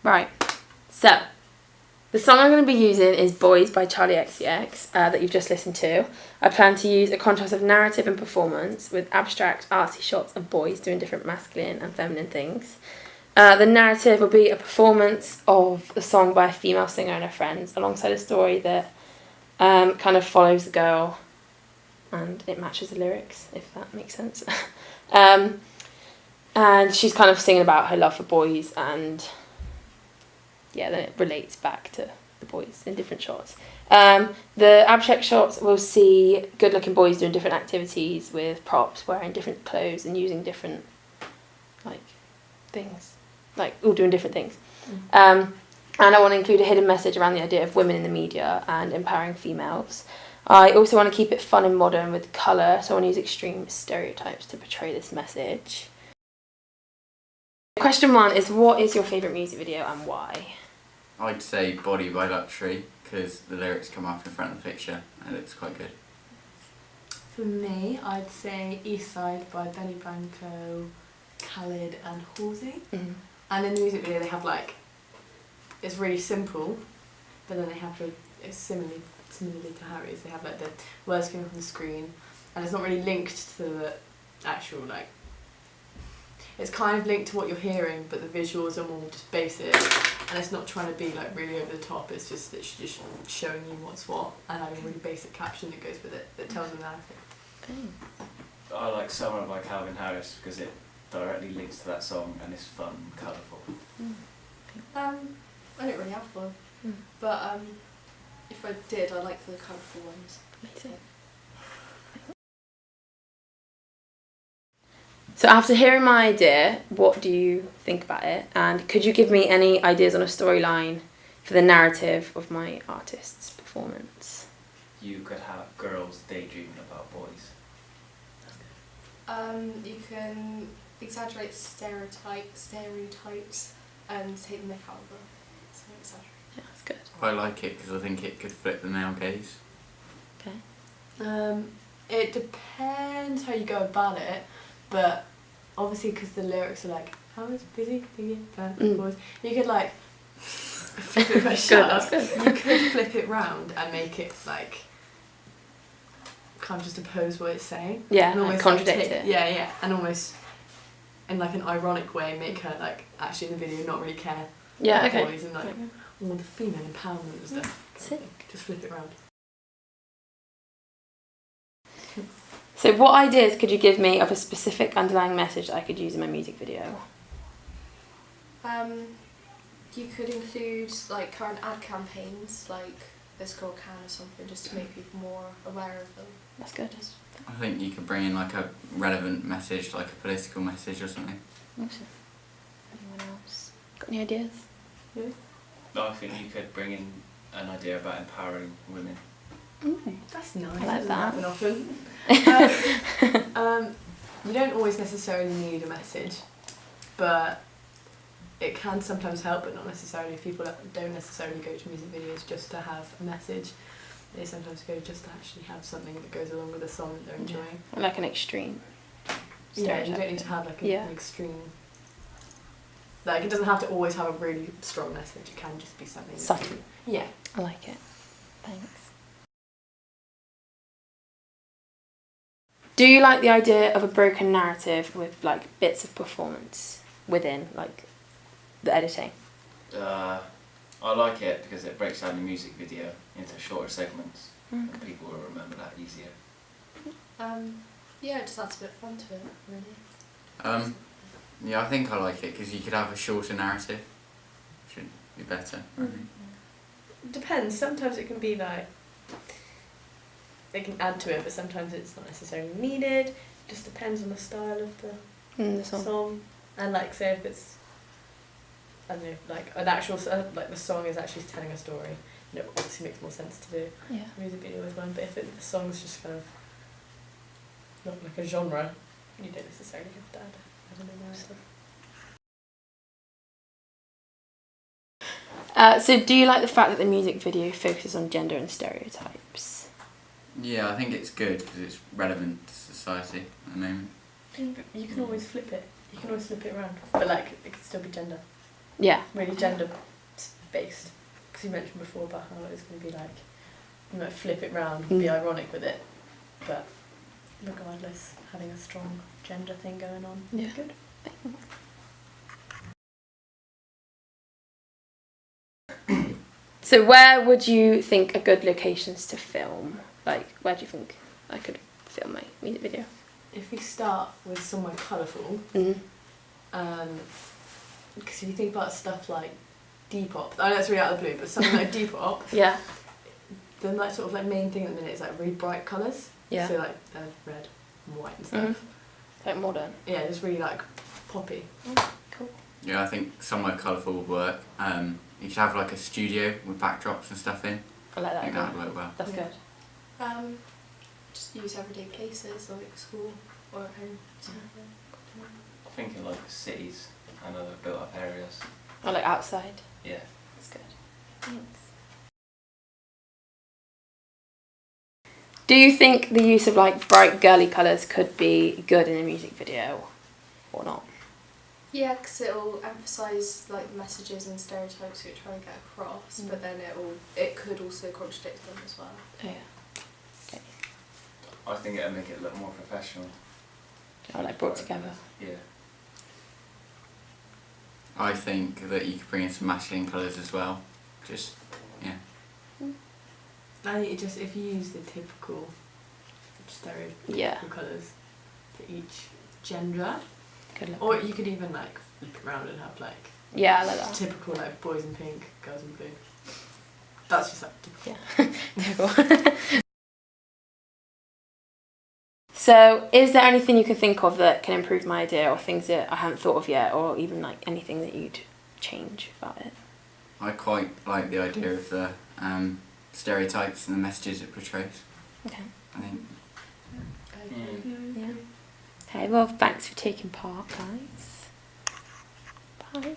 Right. So, the song I'm going to be using is Boys by Charlie XCX that you've just listened to. I plan to use a contrast of narrative and performance with abstract, artsy shots of boys doing different masculine and feminine things. The narrative will be a performance of the song by a female singer and her friends alongside a story that kind of follows the girl and it matches the lyrics, if that makes sense. And she's kind of singing about her love for boys and yeah, then it relates back to the boys in different shots. The abstract shots will see good-looking boys doing different activities with props, wearing different clothes and using different things, all doing different things. And I want to include a hidden message around the idea of women in the media and empowering females. I also want to keep it fun and modern with colour, so I want to use extreme stereotypes to portray this message. Question 1 is, what is your favourite music video and why? I'd say Body by Luxury, because the lyrics come up in front of the picture and it looks quite good. For me, I'd say East Side by Benny Blanco, Khalid and Halsey. Mm. And in the music video they have it's really simple, but then they have it's similarly to Harry's, they have the words coming up on the screen and it's not really linked to the actual it's kind of linked to what you're hearing, but the visuals are more just basic and it's not trying to be really over the top, it's just showing you what's what and having a really basic caption that goes with it that tells the narrative. I like Summer by Calvin Harris because it directly links to that song and it's fun and colourful. I don't really have one, but if I did, I like the colourful ones. Amazing. So after hearing my idea, what do you think about it? And could you give me any ideas on a storyline for the narrative of my artist's performance? You could have girls daydreaming about boys. You can exaggerate stereotypes and take the mick out of them. So exaggerate. Yeah, that's good. I like it because I think it could flip the male gaze. Okay. It depends how you go about it, but obviously because the lyrics are I was busy thinking about boys, you could flip it That's good. You could flip it round and make it kind of just oppose what it's saying. Yeah, and almost contradict it. Yeah, and almost in an ironic way make her actually in the video not really care Yeah, about okay. boys and all the female empowerment and stuff. Sick. Just flip it round. So what ideas could you give me of a specific underlying message that I could use in my music video? You could include current ad campaigns like This Girl Can or something, just to make people more aware of them. That's good. I think you could bring in a relevant message, a political message or something. Awesome. Anyone else? Got any ideas? Really? No, I think you could bring in an idea about empowering women. That's nice. I like that. Doesn't happen often. You don't always necessarily need a message, but it can sometimes help, but not necessarily. People don't necessarily go to music videos just to have a message. They sometimes go just to actually have something that goes along with the song that they're enjoying. Like an extreme. Yeah, you don't need to have an extreme. It doesn't have to always have a really strong message. It can just be something Subtle. Yeah. I like it. Thanks. Do you like the idea of a broken narrative with bits of performance within the editing? I like it because it breaks down the music video into shorter segments and people will remember that easier. Yeah, it just adds a bit of fun to it, really. Yeah, I think I like it because you could have a shorter narrative. Should be better. Depends. Sometimes it can be they can add to it, but sometimes it's not necessarily needed. It just depends on the style of the song. And say if it's, I don't know, an actual the song is actually telling a story, it obviously makes more sense to do a music video with one. But if the song's just kind of not a genre, you don't necessarily have to add a narrative. So do you like the fact that the music video focuses on gender and stereotypes? Yeah, I think it's good because it's relevant to society at the moment. You can always flip it. You can always flip it around, but it can still be gender. Yeah. really gender based. Because you mentioned before about how it's going to be like, you might flip it round, be ironic with it, but regardless, having a strong gender thing going on. Yeah. Good. So where would you think are good locations to film? Like, where do you think I could film my music video? If we start with somewhere colourful, Mm. because if you think about stuff like Depop, I know it's really out of the blue, but something like Depop, Yeah. the like sort of like main thing at the minute is like really bright colours. Yeah. So like red and white and stuff. Like modern. Yeah, just really like poppy. Cool. Yeah, I think somewhere colourful would work. You could have like a studio with backdrops and stuff in. I like I that. think that would work well. That's good. Just use everyday places like school or at home. Something. Thinking like cities and other built up areas. Or like outside. Yeah. That's good. Thanks. Do you think the use of like bright girly colours could be good in a music video or not? Yeah, because it'll emphasise like messages and stereotypes you're trying to get across, but then it could also contradict them as well. Oh, yeah. Okay. I think it'll make it look more professional. Or like brought together. Yeah. I think that you could bring in some masculine colours as well. Just, yeah. I think it just, if you use the typical stereotypical Yeah. colours for each gender, Good luck. or you could even like flip it around and have like Yeah, I like that. typical like boys in pink, girls in blue. That's just like typical. Yeah. So, is there anything you can think of that can improve my idea, or things that I haven't thought of yet, or even like anything that you'd change about it? I quite like the idea of the stereotypes and the messages it portrays. Okay. I think. Yeah. Okay, well, thanks for taking part, guys. Bye.